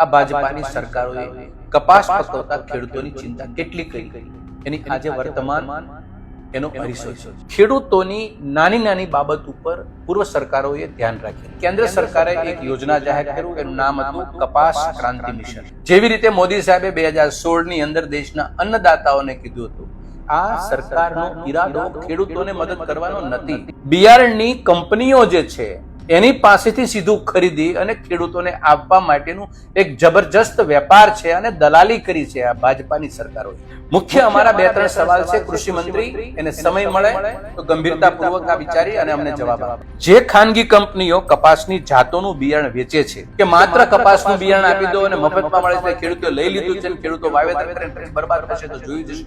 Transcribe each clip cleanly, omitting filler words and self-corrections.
આ ભાજપાની સરકારોએ કપાસ પકવતા ખેડૂતોની ચિંતા કેટલી કરી એની આજે વર્તમાન એનો અરીસો છે. ખેડૂતોની નાની નાની બાબત ઉપર પૂર્વ સરકારોએ ધ્યાન રાખ્યું. કેન્દ્ર સરકારે એક યોજના જાહેર કર્યું, એનું નામ હતું કપાસ ક્રાંતિ મિશન. જેવી રીતે મોદી સાહેબે 2016 ની અંદર દેશના અન્નદાતાઓને કીધું હતું, આ સરકારનો ઈરાદો ખેડૂતોને મદદ કરવાનો નથી. બિયારણની કંપનીઓ જે છે એની પાસેથી સીધું ખરીદી અને ખેડૂતોને આપવા માટેનું એક જબરજસ્ત વેપાર છે અને દલાલી કરી છે આ ભાજપાની સરકારોએ. મુખ્ય અમારા 2-3 સવાલ છે. કૃષિ મંત્રી એને સમય મળે તો ગંભીરતાપૂર્વક આ વિચારી અને અમને જવાબ આપે. જે ખાનગી કંપનીઓ કપાસની જાતોનું બિયારણ વેચે છે કે માત્ર કપાસનું બિયારણ આપી દો અને મફતમાં મળે છે, ખેડૂતો લઈ લીધું છે, ખેડૂતો વાવેતર કરે પછી બરબાદ થશે તો જોયું જશે.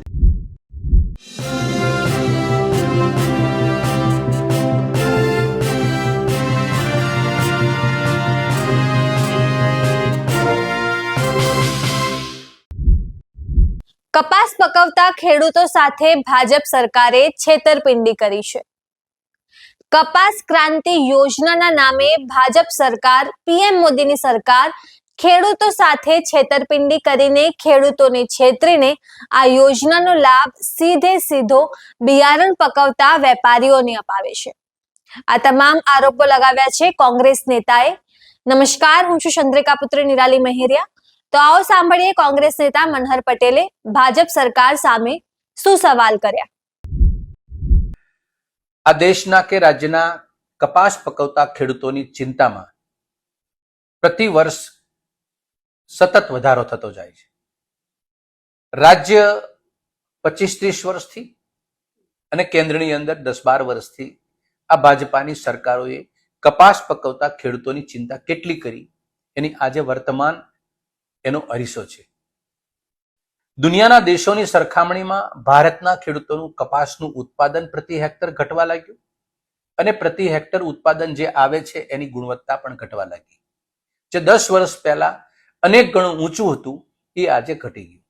કપાસ પકવતા ખેડૂતો સાથે ભાજપ સરકારે છેતરપિંડી કરી છે. કપાસ ક્રાંતિ યોજનાના નામે ભાજપ સરકાર, પીએમ મોદીની સરકાર ખેડૂતો સાથે છેતરપિંડી કરીને ખેડૂતોને છેતરીને આ યોજનાનો લાભ સીધો બિયારણ પકવતા વેપારીઓને અપાવે છે. આ તમામ આરોપો લગાવ્યા છે કોંગ્રેસ નેતાએ. નમસ્કાર, હું છું ચંદ્રિકા પુત્રી નિરાલી મહેરિયા. તો આવો સાંભળીએ કોંગ્રેસ નેતા મનહર પટેલે ભાજપ સરકાર સામે શું સવાલ કર્યા. આ દેશના કે રાજ્યના કપાસ પકવતા ખેડૂતોની ચિંતામાં પ્રતિ વર્ષ સતત વધારો થતો જાય છે. રાજ્ય 25-30 વર્ષથી અને કેન્દ્રની અંદર 10-12 વર્ષથી આ ભાજપાની સરકારોએ કપાસ પકવતા ખેડૂતોની ચિંતા કેટલી કરી એની આજે વર્તમાન એનો અરીસો છે. દુનિયાના દેશોની સરખામણીમાં ભારતના ખેડૂતોનું કપાસનું ઉત્પાદન પ્રતિ હેક્ટર ઘટવા લાગ્યું અને પ્રતિ હેક્ટર ઉત્પાદન જે આવે છે એની ગુણવત્તા પણ ઘટવા લાગી. જે 10 વર્ષ પહેલા અનેક ગણું ઊંચું હતું એ આજે ઘટી ગયું.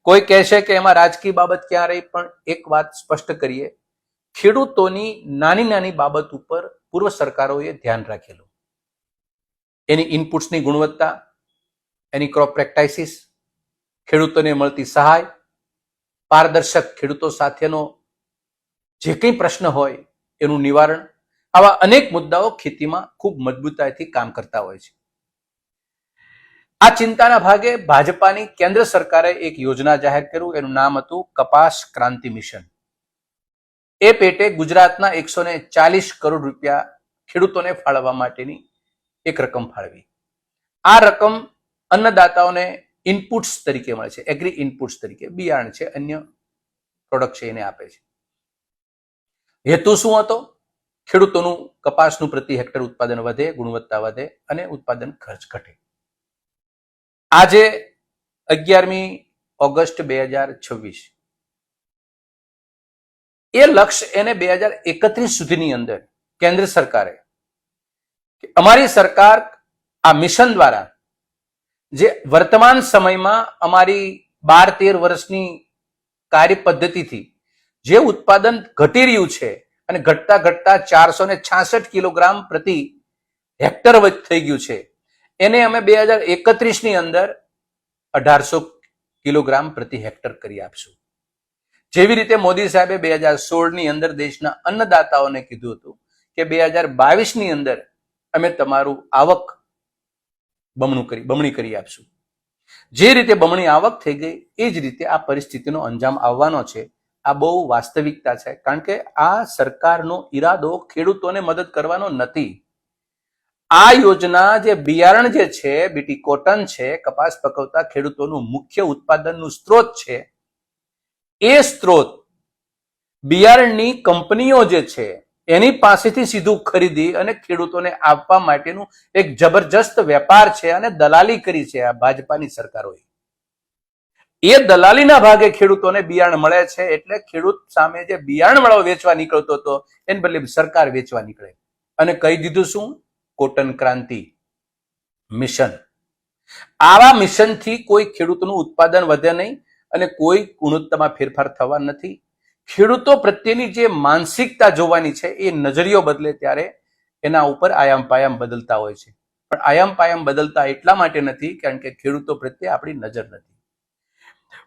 કોઈ કહેશે કે એમાં રાજકીય બાબત ક્યાં રહી, પણ એક વાત સ્પષ્ટ કરીએ, ખેડૂતોની નાની નાની બાબત ઉપર પૂર્વ સરકારોએ ધ્યાન રાખેલું. એની ઇનપુટ્સની ગુણવત્તા, એની ક્રોપ પ્રેક્ટિસિસ, ખેડૂતોને મળતી સહાય, પારદર્શક ખેડૂતો સાથેનો જે કંઈ પ્રશ્ન હોય એનું નિવારણ, આવા અનેક મુદ્દાઓ ખેતીમાં ખૂબ મજબૂતાઈથી કામ કરતા હોય છે. આ ચિંતાના ભાગે ભાજપાની કેન્દ્ર સરકારે એક યોજના જાહેર કર્યું, એનું નામ હતું કપાસ ક્રાંતિ મિશન. એ પેટે ગુજરાતના 140 કરોડ રૂપિયા ખેડૂતોને ફાળવવા માટેની એક રકમ ફાળવી. આ રકમ અન્નદાતાઓને ઇનપુટ્સ તરીકે મળે છે, એગ્રી ઇનપુટ્સ તરીકે, બિયારણ છે, અન્ય પ્રોડક્ટ છે, એને આપે છે. હેતુ શું હતો? ખેડૂતોનું કપાસનું પ્રતિ હેક્ટર ઉત્પાદન વધે, ગુણવત્તા વધે અને ઉત્પાદન ખર્ચ ઘટે. આજે 11મી ઓગસ્ટ 2026 એ લક્ષ્ય એને 2031 સુધીની અંદર કેન્દ્ર સરકારે, અમારી સરકાર આ મિશન દ્વારા જે વર્તમાન સમયમાં અમારી 12-13 વર્ષની કાર્ય પદ્ધતિથી જે ઉત્પાદન ઘટી રહ્યું છે અને ઘટતા 466 કિલોગ્રામ પ્રતિ હેક્ટર થઈ ગયું છે, એને અમે 2031 ની અંદર 1800 કિલોગ્રામ પ્રતિ હેક્ટર કરી આપશું. જેવી રીતે મોદી સાહેબે 2016 ની અંદર દેશના અન્નદાતાઓને કીધું હતું કે 2022 ની અંદર અમે તમારું આવક બમણી કરી આપશું. જે રીતે બમણી આવક થઈ ગઈ એ જ રીતે આ પરિસ્થિતિનો અંજામ આવવાનો છે. આ બહુ વાસ્તવિકતા છે, કારણ કે આ સરકારનો ઈરાદો ખેડૂતોને મદદ કરવાનો નથી. આ યોજના જે બિયારણ જે છે, બીટી કોટન છે, કપાસ પકવતા ખેડૂતોનું મુખ્ય ઉત્પાદનનું સ્ત્રોત છે, એ સ્ત્રોત બિયારણની કંપનીઓ જે છે એની પાસેથી સીધું ખરીદી અને ખેડૂતોને આપવા માટેનું એક જબરજસ્ત વેપાર છે અને દલાલી કરી છે આ ભાજપાની સરકારોએ. એ દલાલીના ભાગે ખેડૂતોને બિયારણ મળે છે, એટલે ખેડૂત સામે જે બિયારણ વાળો વેચવા નીકળતો હતો એને બદલે સરકાર વેચવા નીકળે અને કહી દીધું શું? કોટન ક્રાંતિ મિશન. આવા મિશનથી કોઈ ખેડૂતનું ઉત્પાદન વધે નહીં અને કોઈ ગુણવત્તામાં ફેરફાર થવા નથી. ખેડૂતો પ્રત્યેની જે માનસિકતા જોવાની છે એ નજરિયો બદલે ત્યારે એના ઉપર આયામ પાયામ બદલતા હોય છે. પણ આયામ પાયામ બદલતા એટલા માટે નથી કારણ કે ખેડૂતો પ્રત્યે આપણી નજર નથી.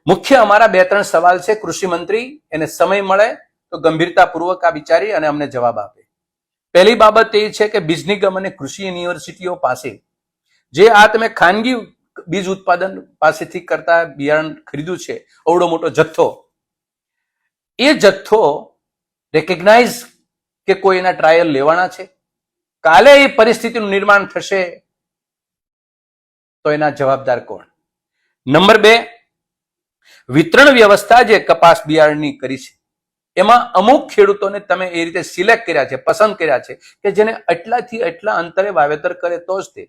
મુખ્ય અમારા 2-3 સવાલ છે. કૃષિ મંત્રી એને સમય મળે તો ગંભીરતાપૂર્વક આ વિચારી અને અમને જવાબ આપે. પહેલી બાબત એ છે કે બીજ નિગમ અને કૃષિ યુનિવર્સિટીઓ પાસે જે આ તમે ખાનગી બીજ ઉત્પાદન પાસેથી કરતા બિયારણ ખરીદ્યું છે અવડો મોટો જથ્થો, એ જથ્થો રેકગ્નાઇઝ કે કોઈ એના ટ્રાયલ લેવાના છે? કાલે એ પરિસ્થિતિનું નિર્માણ થશે તો એના જવાબદાર કોણ? નંબર 2, વિતરણ વ્યવસ્થા જે કપાસ બિયારણની કરી છે એમાં અમુક ખેડૂતોને તમે એ રીતે સિલેક્ટ કર્યા છે, પસંદ કર્યા છે કે જેને એટલાથી એટલા અંતરે વાવેતર કરે તો જ તે.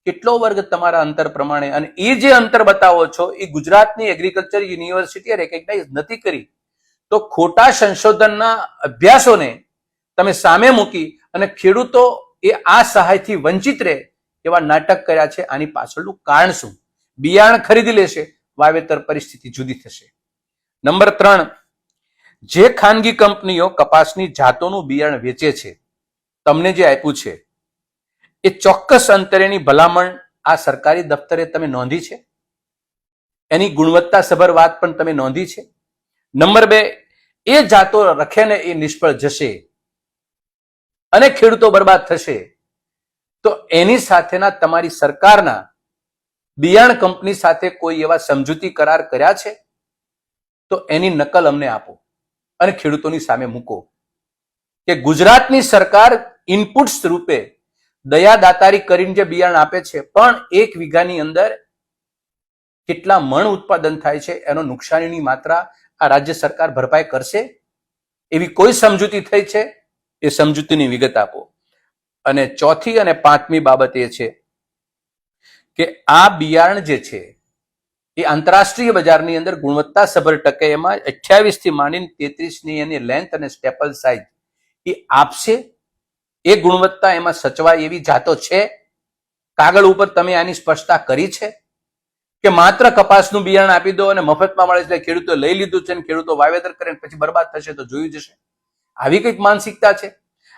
કેટલો વર્ગ તમારા અંતર પ્રમાણે, અને એ જે અંતર બતાવો છો એ ગુજરાતની એગ્રીકલ્ચર યુનિવર્સિટીએ રેકગ્નાઇઝ નથી કરી, તો ખોટા સંશોધનના અભ્યાસોને તમે સામે મૂકી અને ખેડૂતો એ આ સહાયથી વંચિત રહે એવા નાટક કર્યા છે. આની પાછળનું કારણ શું? બિયારણ ખરીદી લેશે, વાવેતર પરિસ્થિતિ જુદી થશે. નંબર 3, જે ખાનગી કંપનીઓ કપાસની જાતોનું બિયારણ વેચે છે, તમને જે આપ્યું છે એ ચોક્કસ અંતરેની ભલામણ આ સરકારી દફતરે તમે નોંધી છે? એની ગુણવત્તાસભર વાત પણ તમે નોંધી છે? નંબર 2, એ જાતો રખે ને એ નિષ્ફળ જશે અને ખેડૂતો બરબાદ થશે, તો એની સાથેના તમારી સરકારના બિયારણ કંપની સાથે કોઈ એવા સમજૂતી કરાર કર્યા છે? તો એની નકલ અમને આપો અને ખેડૂતોની સામે મૂકો કે ગુજરાતની સરકાર ઇનપુટ્સ રૂપે દયાદાતારી કરીને જે બિયારણ આપે છે, પણ 1 વીઘાની અંદર કેટલા મણ ઉત્પાદન થાય છે એનો નુકસાનીની માત્રા આ રાજ્ય સરકાર ભરપાઈ કરશે? એવી કોઈ સમજૂતી થઈ છે? એ સમજૂતીની વિગત આપો. અને ચોથી અને 5મી બાબત એ છે કે આ બિયારણ જે છે એ આંતરરાષ્ટ્રીય બજારની અંદર ગુણવત્તાસભર ટકે, એમાં 28 થી માંડીને 33ની એની લેન્થ અને સ્ટેપલ સાઇઝ એ આપશે? એ ગુણવત્તા એમાં સચવાય એવી જાતો છે? કાગળ ઉપર તમે આની સ્પષ્ટતા કરી છે કે માત્ર કપાસનું બિયારણ આપી દો અને મફતમાં મળે એટલે ખેડૂતો લઈ લીધું છે અને ખેડૂતો વાવેતર કરે પછી બરબાદ થશે તો જોયું જશે? આવી કઈક માનસિકતા છે?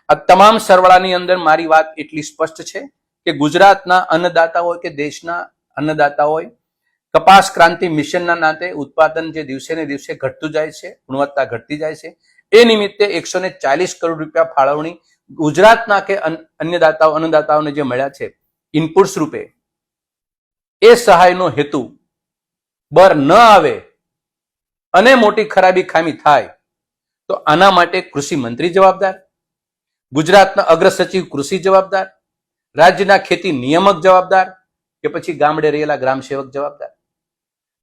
આ તમામ સરવાળાની અંદર મારી વાત એટલી સ્પષ્ટ છે કે ગુજરાતના અન્નદાતા હોય કે દેશના અન્નદાતા હોય, કપાસ ક્રાંતિ મિશનના નાતે ઉત્પાદન જે દિવસે ને દિવસે ઘટતું જાય છે, ગુણવત્તા ઘટતી જાય છે, એ નિમિત્તે 140 કરોડ રૂપિયા ફાળવણી ગુજરાતના કે અન્નદાતાઓને જે મળ્યા છે ઇનપુટ્સ રૂપે, એ સહાયનો હેતુ બર ન આવે અને મોટી ખરાબી ખામી થાય તો આના માટે કૃષિ મંત્રી જવાબદાર, ગુજરાતના અગ્ર સચિવ કૃષિ જવાબદાર, રાજ્યના ખેતી નિયામક જવાબદાર કે પછી ગામડે રહેલા ગ્રામ સેવક જવાબદાર?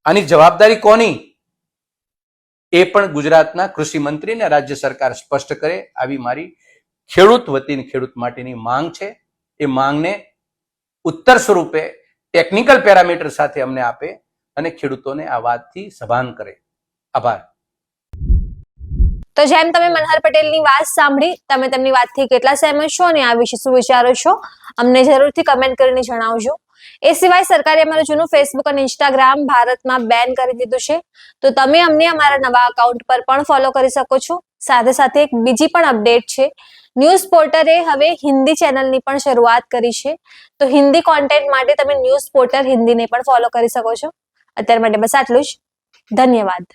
આની જવાબદારી કોની? એ પણ ગુજરાતના કૃષિ મંત્રી ને રાજ્ય સરકાર સ્પષ્ટ કરે, આવી મારી ખેડૂત વતીની ખેડૂત માટેની માંગ છે. એ માંગને ઉત્તર સ્વરૂપે ટેકનિકલ પેરામીટર સાથે અમને આપે અને ખેડૂતોને આ વાતથી સભાન કરે. આભાર. તો જેમ તમે મનહર પટેલની વાત સાંભળી, તમે તેમની વાતથી કેટલા સહેમત છો અને આ વિશે શું વિચારો છો અમને જરૂરથી કમેન્ટ કરીને જણાવજો. એ સિવાય સરકારે અમારું જૂનું ફેસબુક અને ઇન્સ્ટાગ્રામ ભારતમાં બેન કરી દીધું છે, તો તમે અમને અમારા નવા અકાઉન્ટ પર પણ ફોલો કરી શકો છો. સાથે સાથે એક બીજી પણ અપડેટ છે, ન્યૂઝ પોર્ટરે હવે હિન્દી ચેનલની પણ શરૂઆત કરી છે, તો હિન્દી કોન્ટેન્ટ માટે તમે ન્યૂઝ પોર્ટર હિન્દીને પણ ફોલો કરી શકો છો. અત્યાર માટે બસ આટલું જ. ધન્યવાદ.